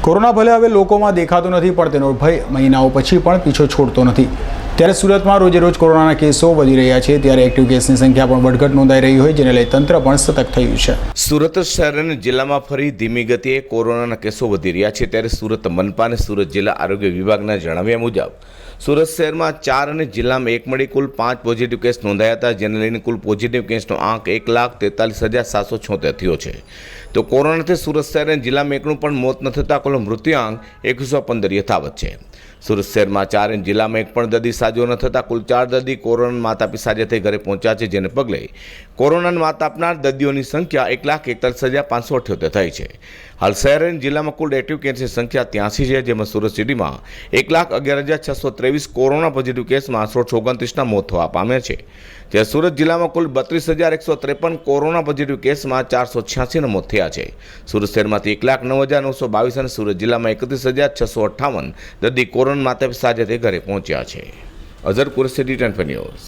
Corona ભલે હવે લોકોમાં દેખાતો નથી, પણ તેનો ભય મહિનાઓ પછી પણ પીછો છોડતો નથી। ત્યારે સુરતમાં રોજે રોજ કોરોનાના કેસો વધી રહ્યા છે, ત્યારે એક્ટિવ કેસની સંખ્યા પણ વધઘટ નોંધાઈ રહી હોય, જેને લઈ તંત્ર પણ સતર્ક થયું છે। સુરત શહેર અને જિલ્લામાં ફરી ધીમી ગતિએ કોરોનાના કેસો વધી રહ્યા છે, ત્યારે સુરત મનપા અને સુરત જિલ્લા આરોગ્ય વિભાગના જણાવ્યા મુજબ સુરત શહેરમાં 4 અને જિલ્લામાં એક મળી કુલ 5 પોઝિટિવ કેસ નોંધાયા હતા, જેને લઈને કુલ પોઝિટિવ કેસનો આંક 1,43,776 થયો છે। તો કોરોનાથી સુરત શહેર અને જિલ્લામાં એકનું પણ મોત ન થતાં કુલ મૃત્યુઆંક 115 યથાવત છે। સુરત શહેરમાં 4 અને જિલ્લામાં એક પણ દર્દી સાજો ન થતાં કુલ 4 દર્દી કોરોના માત આપી સાજા થઈ ઘરે પહોંચ્યા છે, જેને પગલે કોરોનાની માત આપનાર દર્દીઓની સંખ્યા 1,41,578 થઈ છે। હાલ શહેર અને જિલ્લામાં કુલ એક્ટિવ કેસની સંખ્યા 83 છે, જેમાં સુરત સિટીમાં 1,11,623 કોરોના પોઝિટિવ કેસમાં 129ના મોત થવા પામ્યા છે, જ્યારે સુરત જિલ્લામાં કુલ 32,153 કોરોના પોઝિટિવ કેસમાં 486ના મોત થયા છે। સુરત શહેરમાંથી 1,09,922 અને સુરત જિલ્લામાં 31,658 દર્દી કોરોના માતે સાજા થઈ ઘરે પહોંચ્યા છે। Azhar Qureshi, T20 news.